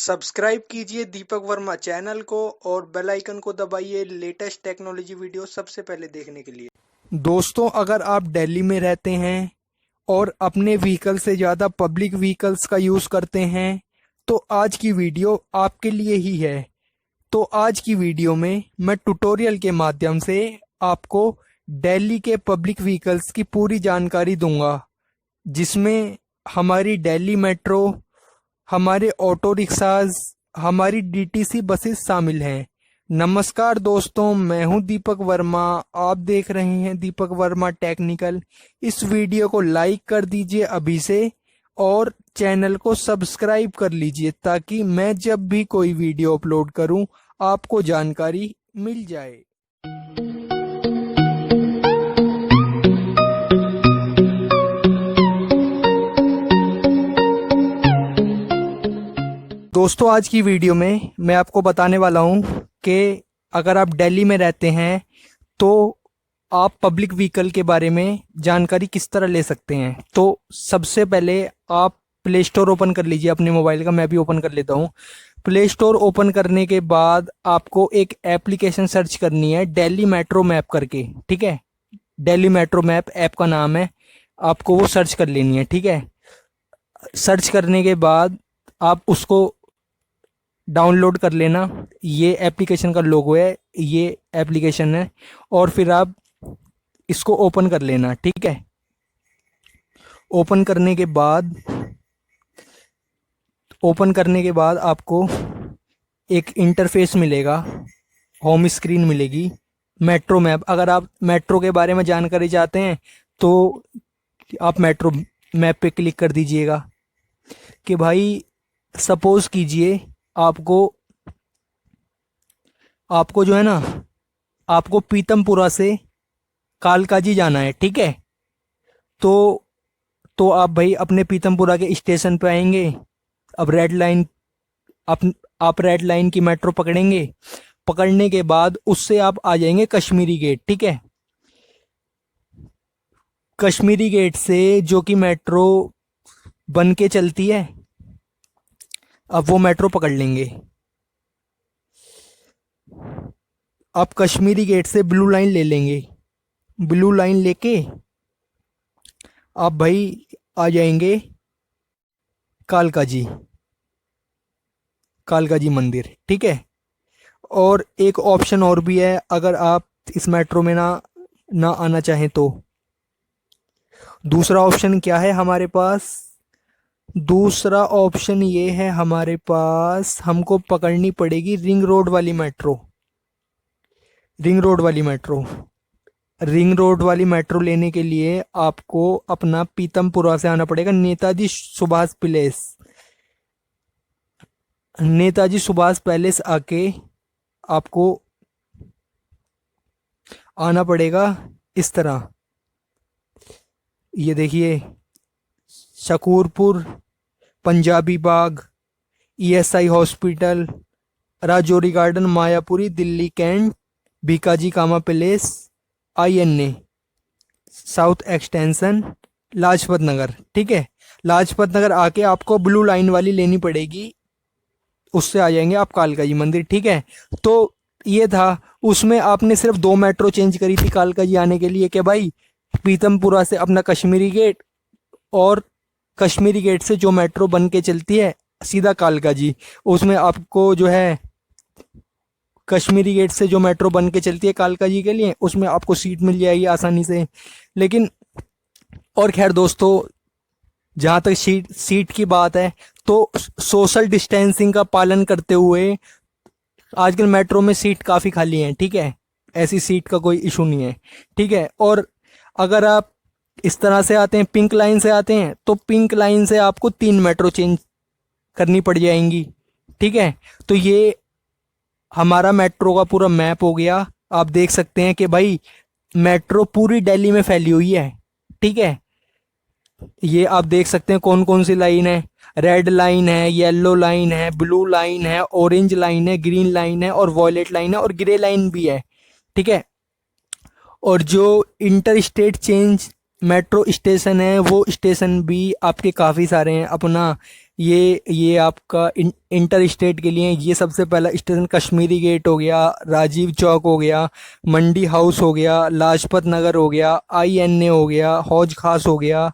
Subscribe कीजिए Deepak Verma channel को और बेल आइकन को दबाइए लेटेस्ट टेक्नोलॉजी वीडियो सबसे पहले देखने के लिए। दोस्तों, अगर आप दिल्ली में रहते हैं और अपने व्हीकल से ज़्यादा पब्लिक व्हीकल्स का यूज़ करते हैं तो आज की वीडियो आपके लिए ही है। तो आज की वीडियो में मैं ट्यूटोरियल के माध्यम से आपको दिल्ली के पब्लिक व्हीकल्स की पूरी जानकारी दूंगा, जिसमें हमारी दिल्ली मेट्रो, हमारे ऑटो रिक्शाज, हमारी डीटीसी बसेस शामिल हैं। नमस्कार दोस्तों, मैं हूं दीपक वर्मा। आप देख रहे हैं दीपक वर्मा टेक्निकल। इस वीडियो को लाइक कर दीजिए अभी से और चैनल को सब्सक्राइब कर लीजिए ताकि मैं जब भी कोई वीडियो अपलोड करूं आपको जानकारी मिल जाए। दोस्तों, आज की वीडियो में मैं आपको बताने वाला हूं कि अगर आप दिल्ली में रहते हैं तो आप पब्लिक व्हीकल के बारे में जानकारी किस तरह ले सकते हैं। तो सबसे पहले आप प्ले स्टोर ओपन कर लीजिए अपने मोबाइल का। मैं भी ओपन कर लेता हूं। प्ले स्टोर ओपन करने के बाद आपको एक एप्लीकेशन सर्च करनी है, दिल्ली मेट्रो मैप करके। ठीक है, दिल्ली मेट्रो मैप ऐप का नाम है, आपको वो सर्च कर लेनी है। ठीक है, सर्च करने के बाद आप उसको डाउनलोड कर लेना। ये एप्लीकेशन का लोगो है, ये एप्लीकेशन है, और फिर आप इसको ओपन कर लेना। ठीक है, ओपन करने के बाद आपको एक इंटरफेस मिलेगा, होम स्क्रीन मिलेगी, मेट्रो मैप। अगर आप मेट्रो के बारे में जानकारी चाहते हैं तो आप मेट्रो मैप पे क्लिक कर दीजिएगा कि भाई सपोज कीजिए आपको जो है ना, आपको पीतमपुरा से कालकाजी जाना है। ठीक है, तो आप भाई अपने पीतमपुरा के स्टेशन पे आएंगे। अब आप रेड लाइन की मेट्रो पकड़ेंगे। पकड़ने के बाद उससे आप आ जाएंगे कश्मीरी गेट। ठीक है, कश्मीरी गेट से जो कि मेट्रो बन के चलती है, अब वो मेट्रो पकड़ लेंगे। आप कश्मीरी गेट से ब्लू लाइन ले लेंगे। ब्लू लाइन लेके आप भाई आ जाएंगे कालकाजी मंदिर। ठीक है, और एक ऑप्शन और भी है, अगर आप इस मेट्रो में ना आना चाहें तो दूसरा ऑप्शन क्या है हमारे पास। दूसरा ऑप्शन ये है हमारे पास, हमको पकड़नी पड़ेगी रिंग रोड वाली मेट्रो। रिंग रोड वाली मेट्रो लेने के लिए आपको अपना पीतमपुरा से आना पड़ेगा नेताजी सुभाष पैलेस आके आपको आना पड़ेगा इस तरह। ये देखिए, Shakurpur, Punjabi Bagh, ESI hospital, Rajouri garden, Mayapuri, Delhi cantt, Bhikaji Cama palace, INA, south extension, Lajpat Nagar. ठीक है, लाजपत नगर आके आपको ब्लू लाइन वाली लेनी पड़ेगी, उससे आ जाएंगे आप कालकाजी मंदिर। ठीक है, तो ये था, उसमें आपने सिर्फ 2 मेट्रो चेंज करी थी कालकाजी आने के लिए कि भाई पीतमपुरा से अपना कश्मीरी गेट, और कश्मीरी गेट से जो मेट्रो बन के चलती है सीधा कालकाजी, उसमें आपको जो है कश्मीरी गेट से जो मेट्रो बन के चलती है कालकाजी के लिए, उसमें आपको सीट मिल जाएगी आसानी से। लेकिन और खैर दोस्तों, जहाँ तक सीट की बात है तो सोशल डिस्टेंसिंग का पालन करते हुए आजकल मेट्रो में सीट काफ़ी खाली हैं। ठीक है, ऐसी सीट का कोई इशू नहीं है। ठीक है, और अगर आप इस तरह से आते हैं, पिंक लाइन से आते हैं, तो पिंक लाइन से आपको 3 मेट्रो चेंज करनी पड़ जाएंगी। ठीक है, तो ये हमारा मेट्रो का पूरा मैप हो गया। आप देख सकते हैं कि भाई मेट्रो पूरी दिल्ली में फैली हुई है। ठीक है, ये आप देख सकते हैं कौन कौन सी लाइन है। रेड लाइन है, येलो लाइन है, ब्लू लाइन है, ऑरेंज लाइन है, ग्रीन लाइन है, और वॉयलेट लाइन है, और ग्रे लाइन भी है। ठीक है, और जो inter state change metro station है वो स्टेशन भी आपके काफ़ी सारे हैं। अपना ये आपका इंटर स्टेट के लिए ये सबसे पहला स्टेशन कश्मीरी गेट हो गया, राजीव चौक हो गया, मंडी हाउस हो गया, लाजपत नगर हो गया, INA हो गया, हौज खास हो गया।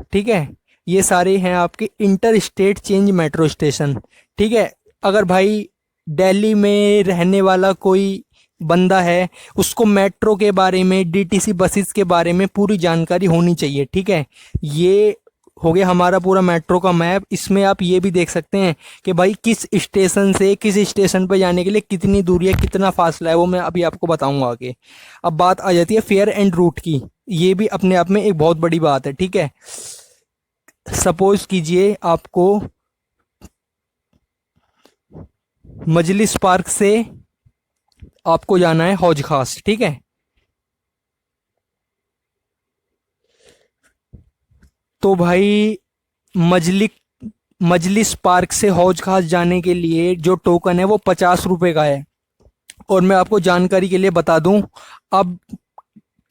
ठीक है, ये सारे हैं आपके inter state change metro station. ठीक है, अगर भाई दिल्ली में रहने वाला कोई बंदा है, उसको मेट्रो के बारे में, DTC बसेस के बारे में पूरी जानकारी होनी चाहिए। ठीक है, ये हो गया हमारा पूरा मेट्रो का मैप। इसमें आप ये भी देख सकते हैं कि भाई किस स्टेशन से किस स्टेशन पर जाने के लिए कितनी दूरी है, कितना फासला है, वो मैं अभी आपको बताऊंगा आगे। अब बात आ जाती है फेयर एंड रूट की। ये भी अपने आप में एक बहुत बड़ी बात है। ठीक है, सपोज कीजिए आपको मजलिस पार्क से आपको जाना है हौज खास। ठीक है, तो भाई मजलिस मजलिस पार्क से हौज खास जाने के लिए जो टोकन है वो 50 रुपए का है। और मैं आपको जानकारी के लिए बता दूं, अब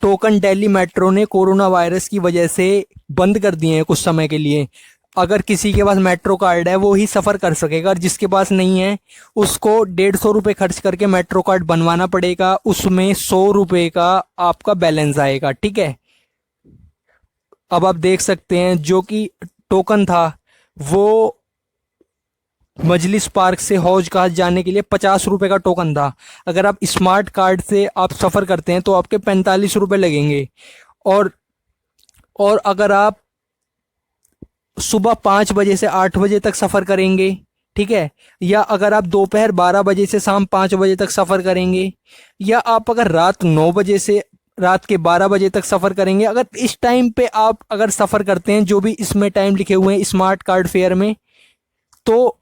टोकन दिल्ली मेट्रो ने कोरोना वायरस की वजह से बंद कर दिए हैं कुछ समय के लिए। अगर किसी के पास मेट्रो कार्ड है वो ही सफ़र कर सकेगा, और जिसके पास नहीं है उसको 150 रुपये खर्च करके मेट्रो कार्ड बनवाना पड़ेगा। उसमें 100 रुपये का आपका बैलेंस आएगा। ठीक है, अब आप देख सकते हैं जो कि टोकन था वो मजलिस पार्क से हौज खास जाने के लिए 50 रुपये का टोकन था। अगर आप स्मार्ट कार्ड से आप सफ़र करते हैं तो आपके 45 रुपये लगेंगे। और और अगर आप सुबह 5 बजे से 8 बजे तक सफ़र करेंगे, ठीक है, या अगर आप दोपहर 12 बजे से शाम 5 बजे तक सफ़र करेंगे, या आप अगर रात 9 बजे से रात के 12 बजे तक सफ़र करेंगे, अगर इस टाइम पे आप अगर सफ़र करते हैं जो भी इसमें टाइम लिखे हुए हैं स्मार्ट कार्ड फेयर में, तो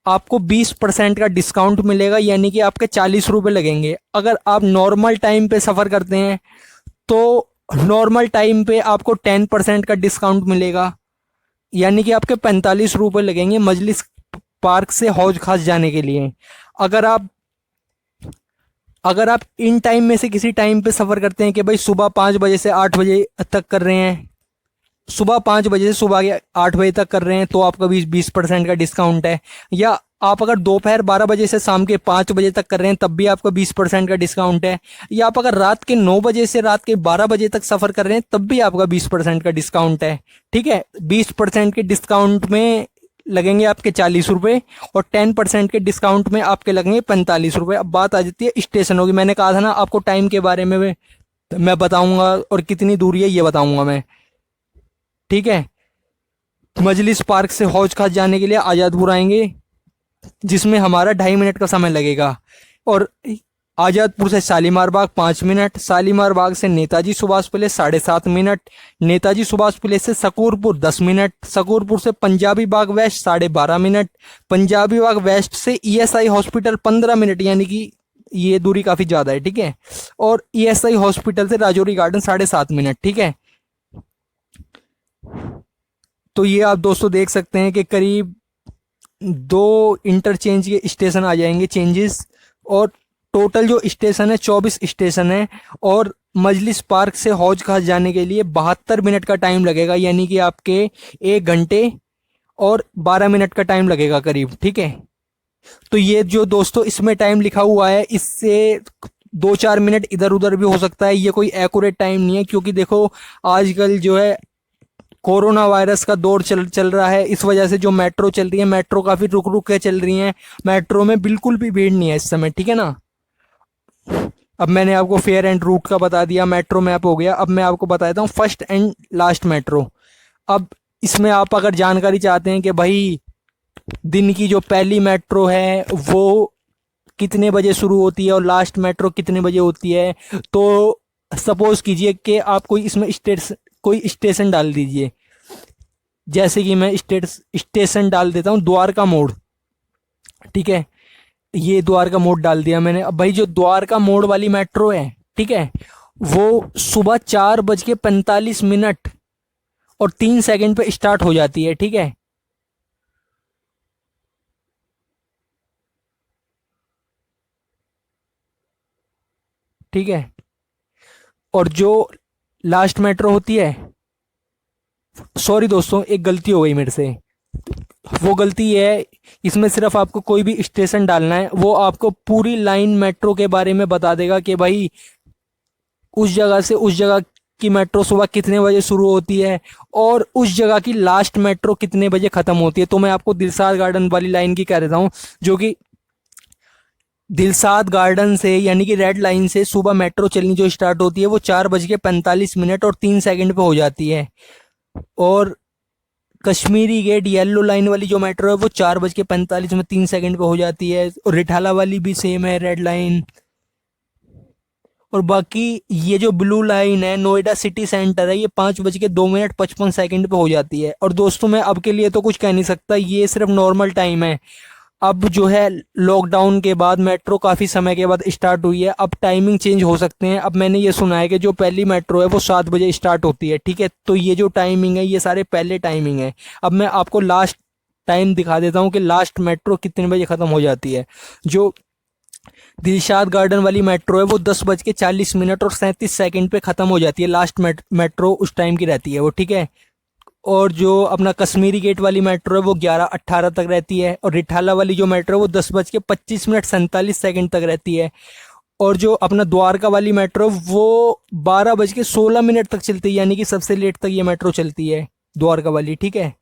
आपको 20% का डिस्काउंट मिलेगा, यानी कि आपके 40 रुपये लगेंगे। अगर आप नॉर्मल टाइम पे सफ़र करते हैं तो नॉर्मल टाइम पे आपको 10% का डिस्काउंट मिलेगा, यानी कि आपके 45 रुपये लगेंगे मजलिस पार्क से हौज खास जाने के लिए। अगर आप अगर आप इन टाइम में से किसी टाइम पे सफ़र करते हैं कि भाई सुबह 5 बजे से 8 बजे तक कर रहे हैं, सुबह 5 बजे से सुबह के 8 बजे तक कर रहे हैं, तो आपका 20% का डिस्काउंट है। या आप अगर दोपहर 12 बजे से शाम के 5 बजे तक कर रहे हैं तब भी आपका 20% का डिस्काउंट है। या आप अगर रात के 9 बजे से रात के 12 बजे तक सफ़र कर रहे हैं तब भी आपका 20% का डिस्काउंट है। ठीक है, 20% के डिस्काउंट में लगेंगे आपके 40 रुपये, और 10% के डिस्काउंट में आपके लगेंगे 45 रुपये। अब बात आ जाती है स्टेशनों की। मैंने कहा था ना आपको टाइम के बारे में मैं बताऊंगा और कितनी दूरी है ये बताऊंगा मैं। ठीक है, मजलिस पार्क से हौज खास जाने के लिए आज़ादपुर आएंगे, जिसमें हमारा 2.5 मिनट का समय लगेगा। और आज़ादपुर से शालीमार बाग 5 मिनट, शालीमार बाग से Netaji Subhash place 7.5 minute, Netaji Subhash place से सकूरपुर 10 मिनट, सकूरपुर से पंजाबी बाग वेस्ट 12.5 मिनट, पंजाबी बाग वेस्ट से ESI हॉस्पिटल 15 मिनट, यानी कि ये दूरी काफ़ी ज़्यादा है। ठीक है, और ESI हॉस्पिटल से राजौरी गार्डन 7.5 मिनट। ठीक है, तो ये आप दोस्तों देख सकते हैं कि करीब 2 इंटरचेंज के स्टेशन आ जाएंगे चेंजेस, और टोटल जो स्टेशन है 24 स्टेशन है। और मजलिस पार्क से हौज खास जाने के लिए 72 मिनट का टाइम लगेगा, यानी कि आपके 1 घंटे और 12 मिनट का टाइम लगेगा करीब। ठीक है, तो ये जो दोस्तों इसमें टाइम लिखा हुआ है इससे 2-4 मिनट इधर उधर भी हो सकता है, ये कोई एक्यूरेट टाइम नहीं है, क्योंकि देखो आजकल जो है कोरोना वायरस का दौर चल रहा है। इस वजह से जो मेट्रो चल रही है, मेट्रो काफ़ी रुक रुक के चल रही हैं, मेट्रो में बिल्कुल भी भीड़ नहीं है इस समय। ठीक है ना, अब मैंने आपको फेयर एंड रूट का बता दिया, मेट्रो मैप हो गया। अब मैं आपको बता देता हूँ फर्स्ट एंड लास्ट मेट्रो। अब इसमें आप अगर जानकारी चाहते हैं कि भाई दिन की जो पहली मेट्रो है वो कितने बजे शुरू होती है और लास्ट मेट्रो कितने बजे होती है, तो सपोज कीजिए कि आप कोई स्टेशन डाल दीजिए। जैसे कि मैं स्टेशन डाल देता हूँ द्वारका मोड़। ठीक है, ये द्वारका मोड़ डाल दिया मैंने। अब भाई जो द्वारका मोड़ वाली मेट्रो है, ठीक है, वो सुबह 4:45 और 3 सेकंड पे स्टार्ट हो जाती है। ठीक है, ठीक है, और जो लास्ट मेट्रो होती है, सॉरी दोस्तों एक गलती हो गई मेरे से, वो गलती है, इसमें सिर्फ आपको कोई भी स्टेशन डालना है, वो आपको पूरी लाइन मेट्रो के बारे में बता देगा कि भाई उस जगह से उस जगह की मेट्रो सुबह कितने बजे शुरू होती है और उस जगह की लास्ट मेट्रो कितने बजे ख़त्म होती है। तो मैं आपको दिलशाद गार्डन वाली लाइन की कह देता हूँ, जो कि दिलशाद गार्डन से यानी कि रेड लाइन से सुबह मेट्रो चलनी जो स्टार्ट होती है वो 4:45 और 3 सेकंड पे हो जाती है। और कश्मीरी गेट येलो लाइन वाली जो मेट्रो है वो 4:45 में 3 सेकंड पे हो जाती है। और रिठाला वाली भी सेम है, रेड लाइन। और बाकी ये जो ब्लू लाइन है नोएडा सिटी सेंटर है, ये 5:02 पे हो जाती है। और दोस्तों मैं अब के लिए तो कुछ कह नहीं सकता, ये सिर्फ नॉर्मल टाइम है। अब जो है लॉकडाउन के बाद मेट्रो काफ़ी समय के बाद स्टार्ट हुई है, अब टाइमिंग चेंज हो सकते हैं। अब मैंने ये सुना है कि जो पहली मेट्रो है वो 7 बजे स्टार्ट होती है, ठीक है। तो ये जो टाइमिंग है ये सारे पहले टाइमिंग है। अब मैं आपको लास्ट टाइम दिखा देता हूँ कि लास्ट मेट्रो कितने बजे ख़त्म हो जाती है। जो दिलशाद गार्डन वाली मेट्रो है वो 10:40 और 37 सेकंड पे ख़त्म हो जाती है। लास्ट मेट्रो उस टाइम की रहती है वो, ठीक है। और जो अपना कश्मीरी गेट वाली मेट्रो है वो 11:18 तक रहती है। और रिठाला वाली जो मेट्रो है वो 10:25 तक रहती है। और जो अपना द्वारका वाली मेट्रो वो 12:16 तक चलती है, यानी कि सबसे लेट तक ये मेट्रो चलती है द्वारका वाली, ठीक है।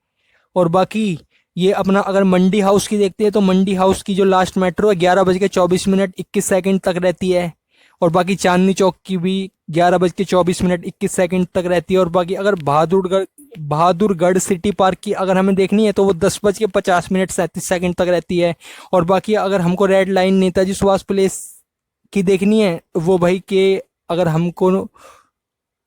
और बाकी ये अपना अगर मंडी हाउस की देखते हैं तो मंडी हाउस की जो लास्ट मेट्रो है 11:24 तक रहती है। और बाकी चांदनी चौक की भी 11:24 तक रहती है। और बाकी अगर बहादुरगढ़ सिटी पार्क की अगर हमें देखनी है तो वो 10:50 तक रहती है। और बाकी अगर हमको red line Netaji Subhash place की देखनी है वो भाई के अगर हमको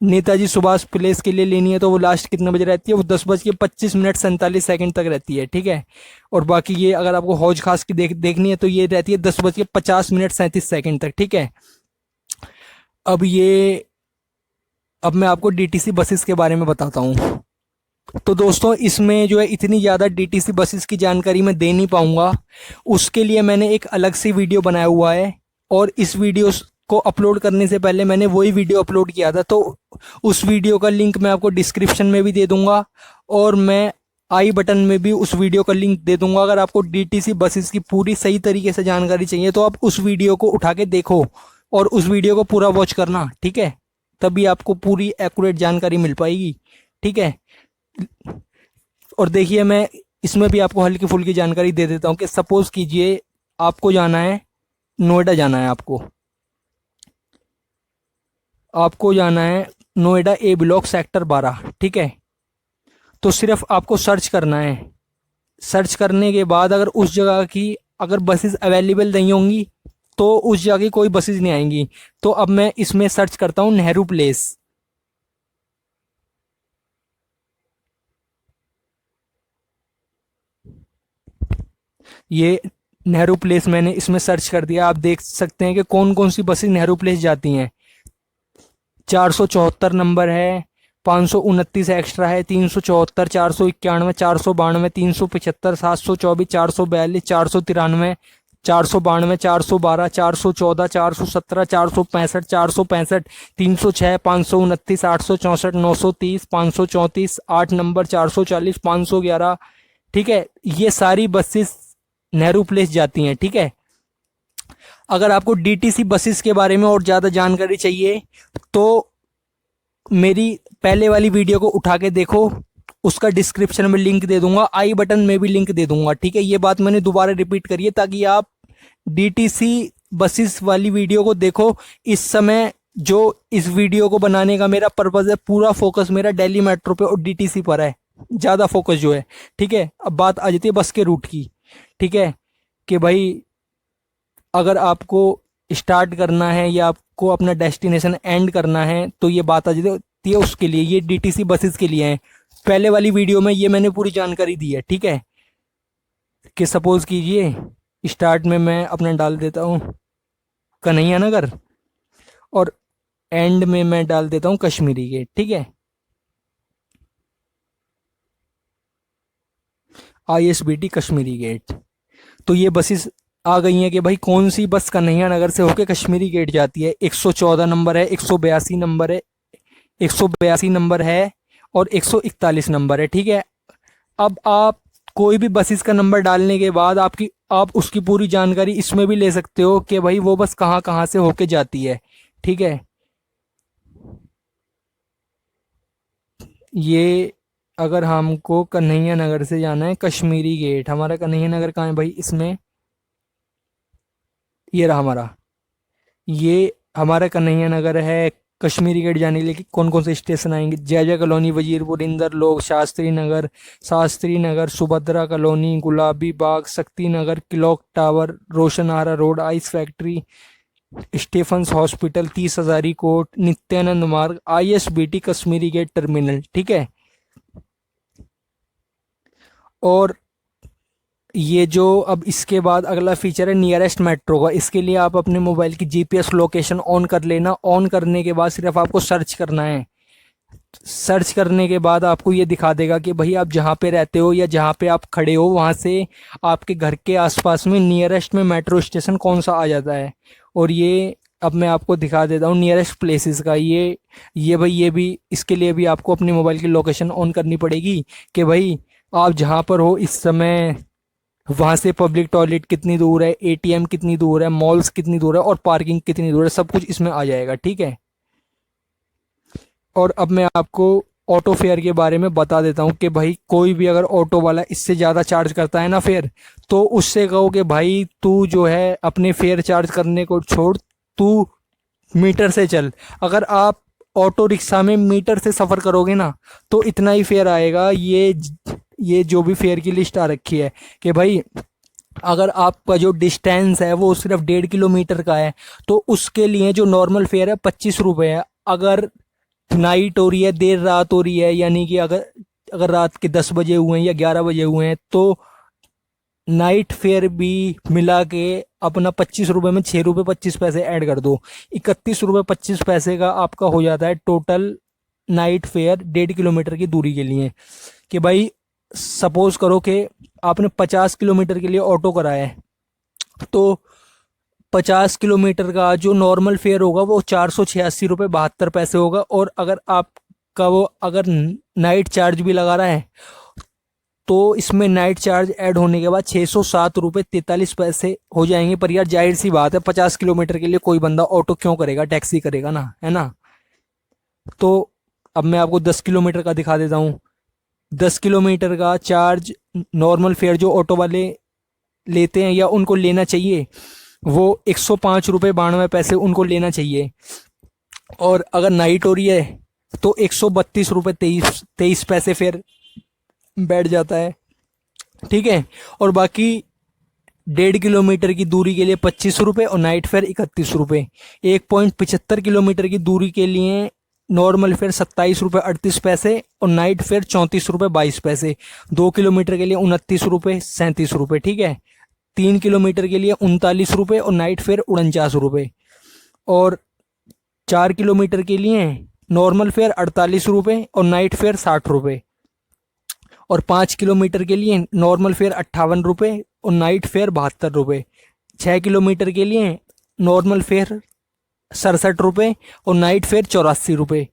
नेताजी सुभाष प्लेस के लिए लेनी है तो वो लास्ट कितने बजे रहती है, वो 10:25 तक रहती है, ठीक है। और बाकी ये अगर आपको हौज खास की देखनी है तो ये रहती है 10:50 तक, ठीक है। अब मैं आपको डीटीसी बसेस के बारे में बताता हूँ। तो दोस्तों इसमें जो है इतनी ज़्यादा डीटीसी बसेस की जानकारी मैं दे नहीं पाऊँगा, उसके लिए मैंने एक अलग से वीडियो बनाया हुआ है। और इस वीडियो को अपलोड करने से पहले मैंने वही वीडियो अपलोड किया था, तो उस वीडियो का लिंक मैं आपको डिस्क्रिप्शन में भी दे दूंगा और मैं आई बटन में भी उस वीडियो का लिंक दे दूंगा। अगर आपको डीटीसी बसेस की पूरी सही तरीके से जानकारी चाहिए तो आप उस वीडियो को उठा के देखो और उस वीडियो को पूरा वॉच करना, ठीक है। तभी आपको पूरी एक्यूरेट जानकारी मिल पाएगी, ठीक है। और देखिए मैं इसमें भी आपको हल्की फुल्की जानकारी दे देता हूँ कि सपोज कीजिए आपको जाना है नोएडा, जाना है आपको जाना है नोएडा ए ब्लॉक सेक्टर 12, ठीक है। तो सिर्फ आपको सर्च करना है। सर्च करने के बाद अगर उस जगह की अगर बसेस अवेलेबल नहीं होंगी तो उस जगह की कोई बसेस नहीं आएंगी। तो अब मैं इसमें सर्च करता हूँ नेहरू प्लेस। ये नेहरू प्लेस मैंने इसमें सर्च कर दिया। आप देख सकते हैं कि कौन कौन सी बसेस नेहरू प्लेस जाती हैं। 474 नंबर है, 529 एक्स्ट्रा है, 374, 491, 492, 375, 724, 442, 493, 492, 412, 414, 417, 465, 465, 306, 529, 864, 930, 534, 8 नंबर 440, 511, ठीक है। ये सारी बसेस नेहरू प्लेस जाती हैं, ठीक है। अगर आपको डीटीसी बसेस के बारे में और ज़्यादा जानकारी चाहिए तो मेरी पहले वाली वीडियो को उठा के देखो, उसका डिस्क्रिप्शन में लिंक दे दूंगा, आई बटन में भी लिंक दे दूंगा, ठीक है। ये बात मैंने दोबारा रिपीट करी है ताकि आप डीटीसी बसेस वाली वीडियो को देखो। इस समय जो इस वीडियो को बनाने का मेरा पर्पज़ है, पूरा फोकस मेरा दिल्ली मेट्रो पे और डीटीसी पर है, ज़्यादा फोकस जो है, ठीक है। अब बात आ जाती है बस के रूट की, ठीक है, कि भाई अगर आपको स्टार्ट करना है या आपको अपना डेस्टिनेशन एंड करना है तो ये बात आ जाती है उसके लिए। ये डीटीसी बसेस के लिए है। पहले वाली वीडियो में ये मैंने पूरी जानकारी दी है, ठीक है। कि सपोज कीजिए स्टार्ट में मैं अपना डाल देता हूँ कन्हैया नगर और एंड में मैं डाल देता हूँ कश्मीरी गेट, ठीक है। ISBT Kashmiri gate. तो ये बसेस आ गई हैं कि भाई कौन सी बस कन्हैया नगर से होकर कश्मीरी गेट जाती है। 114 नंबर है, 182 नंबर है, 182 नंबर है और 141 नंबर है, ठीक है। अब आप कोई भी बसेस का नंबर डालने के बाद आप उसकी पूरी जानकारी इसमें भी ले सकते हो कि भाई वो बस कहाँ कहाँ से होके जाती है। ठीक है, ये अगर हमको कन्हैया नगर से जाना है कश्मीरी गेट, हमारा कन्हैया नगर कहाँ है भाई इसमें, ये रहा हमारा, ये हमारा कन्हैया नगर है। कश्मीरी गेट जाने के लिए कौन कौन से स्टेशन आएंगे, जय जय कॉलोनी, वजीरपुर, इंदर लोक, Shastri Nagar, Subhadra colony, Gulabi Bagh, Shakti Nagar, clock tower, Roshanara road, ice factory, Stephen's hospital, 30 Hazari court, Nityanand Marg, ISBT Kashmiri gate terminal. ठीक है, और ये जो अब इसके बाद अगला फीचर है नियरेस्ट मेट्रो का। इसके लिए आप अपने मोबाइल की GPS लोकेशन ऑन कर लेना। ऑन करने के बाद सिर्फ आपको सर्च करना है। सर्च करने के बाद आपको ये दिखा देगा कि भाई आप जहाँ पे रहते हो या जहाँ पे आप खड़े हो वहाँ से आपके घर के आसपास में नियरेस्ट में मेट्रो स्टेशन कौन सा आ जाता है। और ये अब मैं आपको दिखा देता हूँ नियरेस्ट प्लेसेस का। ये भाई ये भी, इसके लिए भी आपको अपने मोबाइल की लोकेशन ऑन करनी पड़ेगी कि भाई आप जहाँ पर हो इस समय वहाँ से पब्लिक टॉयलेट कितनी दूर है, ATM कितनी दूर है, मॉल्स कितनी दूर है और पार्किंग कितनी दूर है, सब कुछ इसमें आ जाएगा। ठीक है, और अब मैं आपको ऑटो फेयर के बारे में बता देता हूँ कि भाई कोई भी अगर ऑटो वाला इससे ज़्यादा चार्ज करता है ना फेयर, तो उससे कहो कि भाई तू जो है अपने फेयर चार्ज करने को छोड़, तू मीटर से चल। अगर आप ऑटो रिक्शा में मीटर से सफ़र करोगे ना तो इतना ही फेयर आएगा। ये जो भी फेयर की लिस्ट आ रखी है कि भाई अगर आपका जो डिस्टेंस है वो सिर्फ 1.5 किलोमीटर का है तो उसके लिए जो नॉर्मल फेयर है 25 रुपये है। अगर नाइट हो रही है, देर रात हो रही है, यानी कि अगर अगर रात के 10 बजे हुए हैं या 11 बजे हुए हैं तो नाइट फेयर भी मिला के अपना 25 रुपये में 6 रुपये 25 पैसे ऐड कर दो, 31 रुपये 25 पैसे का आपका हो जाता है टोटल नाइट फेयर 1.5 किलोमीटर की दूरी के लिए। कि भाई सपोज करो कि आपने 50 किलोमीटर के लिए ऑटो कराया है तो 50 किलोमीटर का जो नॉर्मल फेयर होगा वो 486 रुपये 72 पैसे होगा। और अगर आपका वो अगर नाइट चार्ज भी लगा रहा है तो इसमें नाइट चार्ज ऐड होने के बाद 607 रुपये 43 पैसे हो जाएंगे। पर यार जाहिर सी बात है 50 किलोमीटर के लिए कोई बंदा ऑटो क्यों करेगा, टैक्सी करेगा ना, है ना। तो अब मैं आपको 10 किलोमीटर का दिखा देता हूँ। 10 किलोमीटर का चार्ज नॉर्मल फेयर जो ऑटो वाले लेते हैं या उनको लेना चाहिए वो 105 रुपये 92 पैसे उनको लेना चाहिए। और अगर नाइट हो रही है तो 132 रुपये 23 पैसे फिर बैठ जाता है। ठीक है, और बाकी 1.5 किलोमीटर की दूरी के लिए 25 रुपये और नाइट फेयर 31 रुपये। 1.75 किलोमीटर की दूरी के लिए नॉर्मल फेयर 27 रुपये 38 पैसे और नाइट फेयर 34 रुपये 22 पैसे। 2 किलोमीटर के लिए 29 रुपये 37 रुपये। ठीक है, 3 किलोमीटर के लिए 39 रुपये और नाइट फेयर 49 रुपये। और 4 किलोमीटर के लिए नॉर्मल फेयर 48 रुपये और नाइट फेयर 60 रुपये। और 5 किलोमीटर के लिए नॉर्मल फेयर 58 रुपये और नाइट फेयर 72 रुपये। 6 किलोमीटर के लिए नॉर्मल फेयर 67 रुपये और नाइट फेयर 84 रुपये।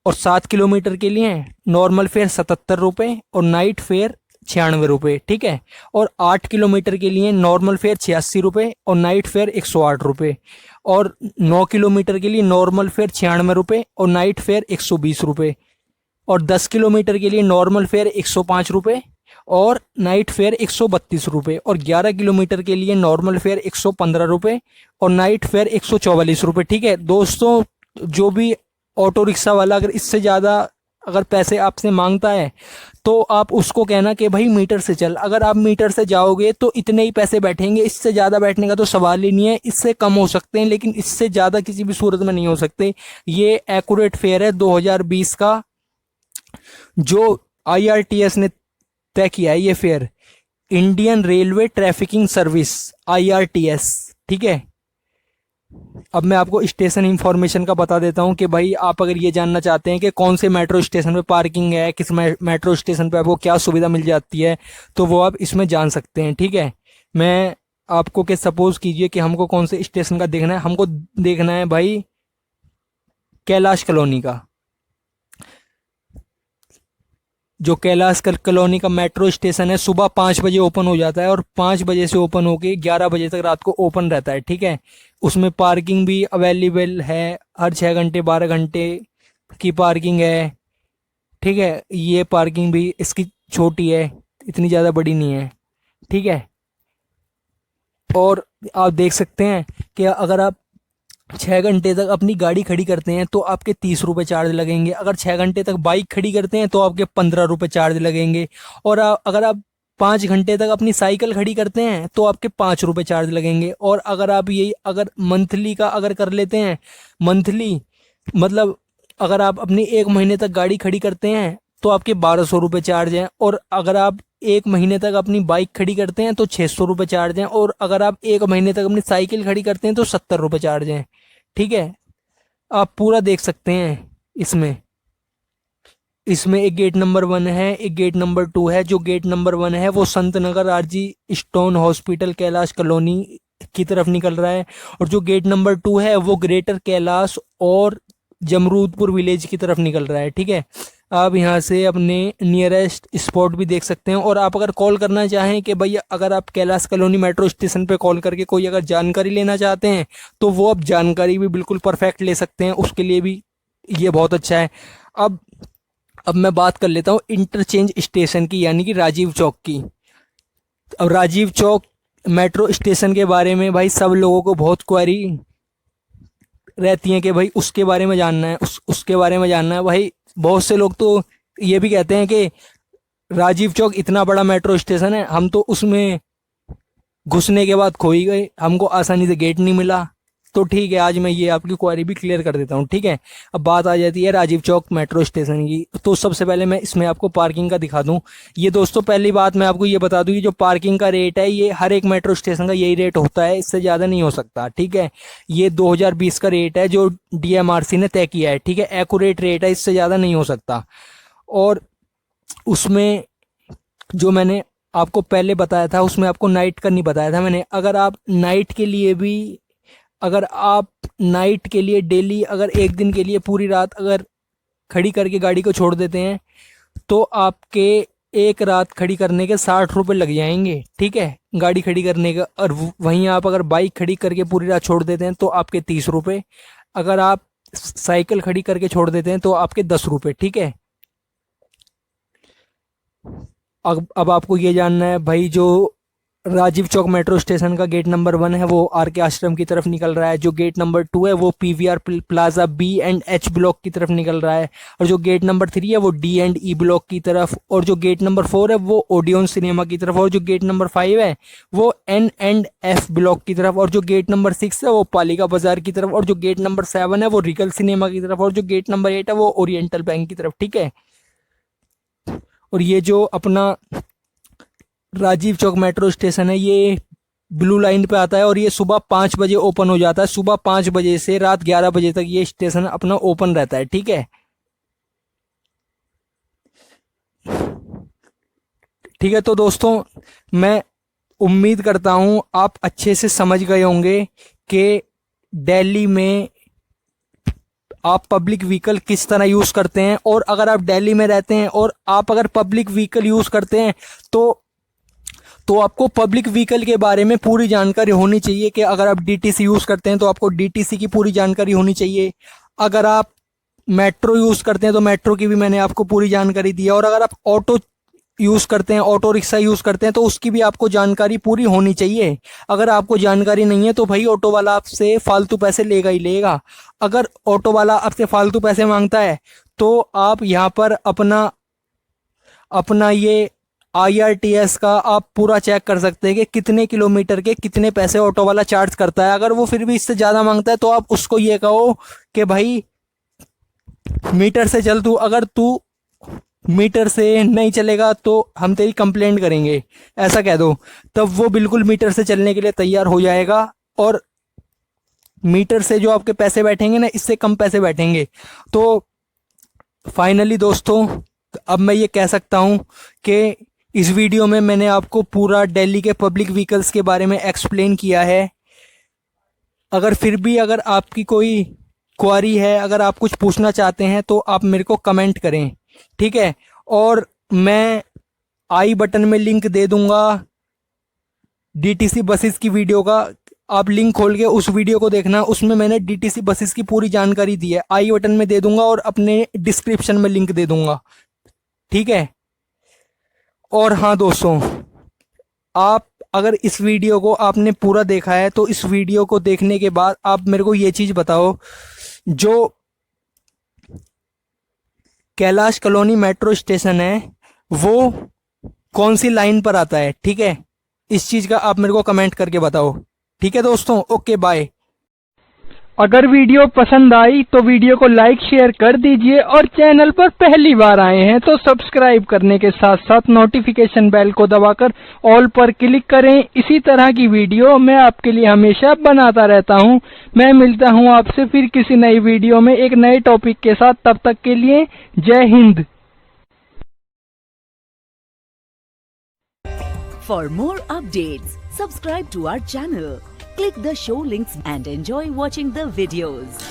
और 7 किलोमीटर के लिए नॉर्मल फेयर 77 रुपये और नाइट फेयर 96 रुपये। ठीक है, और 8 किलोमीटर के लिए नॉर्मल फेयर 86 रुपये और नाइट फेयर 108 रुपये। और 9 किलोमीटर के लिए नॉर्मल फेयर 96 रुपये और नाइट फेयर 120 रुपये। और 10 किलोमीटर के लिए नॉर्मल फेयर 105 रुपये और नाइट फेयर 132 रुपये। और 11 किलोमीटर के लिए नॉर्मल फेयर 115 रुपये और नाइट फेयर 144 रुपये। ठीक है दोस्तों, जो भी ऑटो रिक्शा वाला अगर इससे ज़्यादा अगर पैसे आपसे मांगता है तो आप उसको कहना कि भाई मीटर से चल। अगर आप मीटर से जाओगे तो इतने ही पैसे बैठेंगे, इससे ज़्यादा बैठने का तो सवाल ही नहीं है। इससे कम हो सकते हैं लेकिन इससे ज़्यादा किसी भी सूरत में नहीं हो सकते। ये एक्यूरेट फेयर है 2020 का जो IRTS ने तय किया है। ये fair Indian railway trafficking service IRTS। ठीक है, अब मैं आपको स्टेशन इंफॉर्मेशन का बता देता हूँ कि भाई आप अगर ये जानना चाहते हैं कि कौन से मेट्रो स्टेशन पे पार्किंग है, किस मेट्रो स्टेशन पे आपको क्या सुविधा मिल जाती है, तो वो आप इसमें जान सकते हैं। ठीक है, मैं आपको कि सपोज कीजिए कि हमको कौन से स्टेशन का देखना है। हमको देखना है भाई कैलाश कॉलोनी का। जो कैलाश कॉलोनी का मेट्रो स्टेशन है सुबह 5 बजे ओपन हो जाता है और 5 बजे से ओपन होके 11 बजे तक रात को ओपन रहता है, ठीक है। उसमें पार्किंग भी अवेलेबल है, हर 6 घंटे 12 घंटे की पार्किंग है, ठीक है। ये पार्किंग भी इसकी छोटी है, इतनी ज़्यादा बड़ी नहीं है, ठीक है। और आप देख सकते हैं कि अगर आप 6 घंटे तक अपनी गाड़ी खड़ी करते हैं तो आपके 30 रुपये चार्ज लगेंगे। अगर 6 घंटे तक बाइक खड़ी करते हैं तो आपके 15 रुपये चार्ज लगेंगे। और अगर आप 5 घंटे तक अपनी साइकिल खड़ी करते हैं तो आपके 5 रुपये चार्ज लगेंगे। और अगर आप यही अगर मंथली का अगर कर लेते हैं, मंथली मतलब अगर आप अपनी 1 महीने तक गाड़ी खड़ी करते हैं तो आपके 1200 रुपये चार्ज हैं। और अगर आप 1 महीने तक अपनी बाइक खड़ी करते हैं तो 600 रुपये चार्ज हैं। और अगर आप 1 महीने तक अपनी साइकिल खड़ी करते हैं तो 70 रुपये चार्ज हैं, ठीक है। आप पूरा देख सकते हैं इसमें। इसमें एक गेट नंबर 1 है, एक गेट नंबर 2 है। जो गेट नंबर 1 है वो Sant Nagar RG stone hospital Kailash colony की तरफ निकल रहा है। और जो गेट नंबर 2 है वो ग्रेटर कैलाश और जमरूदपुर विलेज की तरफ निकल रहा है, ठीक है। आप यहाँ से अपने नियरेस्ट स्पॉट भी देख सकते हैं। और आप अगर कॉल करना चाहें कि भैया अगर आप कैलाश कॉलोनी मेट्रो स्टेशन पे कॉल करके कोई अगर जानकारी लेना चाहते हैं तो वो आप जानकारी भी बिल्कुल परफेक्ट ले सकते हैं, उसके लिए भी ये बहुत अच्छा है। अब मैं बात कर लेता हूँ इंटरचेंज स्टेशन की, यानी कि राजीव चौक की। अब राजीव चौक मेट्रो स्टेशन के बारे में भाई सब लोगों को बहुत क्वेरी रहती है कि भाई उसके बारे में जानना है, उसके बारे में जानना है। भाई बहुत से लोग तो ये भी कहते हैं कि राजीव चौक इतना बड़ा मेट्रो स्टेशन है, हम तो उसमें घुसने के बाद खो ही गए, हमको आसानी से गेट नहीं मिला। तो ठीक है, आज मैं ये आपकी क्वेरी भी क्लियर कर देता हूँ, ठीक है। अब बात आ जाती है राजीव चौक मेट्रो स्टेशन की। तो सबसे पहले मैं इसमें आपको पार्किंग का दिखा दूँ। ये दोस्तों पहली बात मैं आपको ये बता दूँ कि जो पार्किंग का रेट है ये हर एक मेट्रो स्टेशन का यही रेट होता है, इससे ज़्यादा नहीं हो सकता, ठीक है। ये 2020 का रेट है जो DMRC ने तय किया है, ठीक है। एक्यूरेट रेट है, इससे ज़्यादा नहीं हो सकता। और उसमें जो मैंने आपको पहले बताया था उसमें आपको नाइट का नहीं बताया था मैंने। अगर आप नाइट के लिए डेली अगर एक दिन के लिए पूरी रात अगर खड़ी करके गाड़ी को छोड़ देते हैं तो आपके एक रात खड़ी करने के 60 रुपये लग जाएंगे, ठीक है, गाड़ी खड़ी करने का। और वहीं आप अगर बाइक खड़ी करके पूरी रात छोड़ देते हैं तो आपके 30 रुपये। अगर आप साइकिल खड़ी करके छोड़ देते हैं तो आपके 10 रुपये, ठीक है। अब आपको ये जानना है भाई, जो राजीव चौक मेट्रो स्टेशन का गेट नंबर 1 है वो RK आश्रम की तरफ निकल रहा है। जो गेट नंबर 2 है वो PVR प्लाजा B&H ब्लॉक की तरफ निकल रहा है। और जो गेट नंबर 3 है वो D&E ब्लॉक की तरफ। और जो गेट नंबर 4 है वो ओडियन सिनेमा की तरफ। और जो गेट नंबर 5 है वो N&F ब्लॉक की तरफ। और जो गेट नंबर 6 है वो पालिका बाजार की तरफ। और जो गेट नंबर 7 है वो रिगल सिनेमा की तरफ। और जो गेट नंबर 8 है वो ओरिएंटल बैंक की तरफ, ठीक है। और ये जो अपना राजीव चौक मेट्रो स्टेशन है ये ब्लू लाइन पे आता है और ये सुबह 5 बजे ओपन हो जाता है। सुबह 5 बजे से रात 11 बजे तक ये स्टेशन अपना ओपन रहता है, ठीक है। ठीक है, तो दोस्तों मैं उम्मीद करता हूँ आप अच्छे से समझ गए होंगे कि दिल्ली में आप पब्लिक व्हीकल किस तरह यूज़ करते हैं। और अगर आप दिल्ली में रहते हैं और आप अगर पब्लिक व्हीकल यूज़ करते हैं तो आपको पब्लिक व्हीकल के बारे में पूरी जानकारी होनी चाहिए कि अगर आप DTC यूज़ करते हैं तो आपको DTC की पूरी जानकारी होनी चाहिए। अगर आप मेट्रो यूज़ करते हैं तो मेट्रो की भी मैंने आपको पूरी जानकारी दी है। और अगर आप ऑटो यूज़ करते हैं, ऑटो रिक्शा यूज़ करते हैं तो उसकी भी आपको जानकारी पूरी होनी चाहिए। अगर आपको जानकारी नहीं है तो भाई ऑटो वाला आपसे फालतू पैसे लेगा ही लेगा। अगर ऑटो वाला आपसे फालतू पैसे मांगता है तो आप यहाँ पर अपना ये IRTS का आप पूरा चेक कर सकते हैं कि कितने किलोमीटर के कितने पैसे ऑटो वाला चार्ज करता है। अगर वो फिर भी इससे ज़्यादा मांगता है तो आप उसको ये कहो कि भाई मीटर से चल तू, अगर तू मीटर से नहीं चलेगा तो हम तेरी कंप्लेंट करेंगे, ऐसा कह दो। तब वो बिल्कुल मीटर से चलने के लिए तैयार हो जाएगा। और मीटर से जो आपके पैसे बैठेंगे ना, इससे कम पैसे बैठेंगे। तो फाइनली दोस्तों अब मैं ये कह सकता हूँ कि इस वीडियो में मैंने आपको पूरा दिल्ली के पब्लिक व्हीकल्स के बारे में एक्सप्लेन किया है। अगर आपकी कोई क्वारी है, अगर आप कुछ पूछना चाहते हैं तो आप मेरे को कमेंट करें, ठीक है। और मैं आई बटन में लिंक दे दूंगा डीटीसी बसेस की वीडियो का। आप लिंक खोल के उस वीडियो को देखना, उसमें मैंने डीटीसी बसेस की पूरी जानकारी दी है। आई बटन में दे दूंगा और अपने डिस्क्रिप्शन में लिंक दे दूंगा, ठीक है। और हाँ दोस्तों, आप अगर इस वीडियो को आपने पूरा देखा है तो इस वीडियो को देखने के बाद आप मेरे को ये चीज़ बताओ, जो कैलाश कॉलोनी मेट्रो स्टेशन है वो कौन सी लाइन पर आता है, ठीक है। इस चीज़ का आप मेरे को कमेंट करके बताओ, ठीक है दोस्तों। Okay bye. अगर वीडियो पसंद आई तो वीडियो को लाइक शेयर कर दीजिए और चैनल पर पहली बार आए हैं तो सब्सक्राइब करने के साथ साथ नोटिफिकेशन बेल को दबाकर ऑल पर क्लिक करें। इसी तरह की वीडियो मैं आपके लिए हमेशा बनाता रहता हूं। मैं मिलता हूं आपसे फिर किसी नई वीडियो में एक नए टॉपिक के साथ। तब तक के लिए जय Hind. For more updates, subscribe to our channel, click the show links and enjoy watching the videos.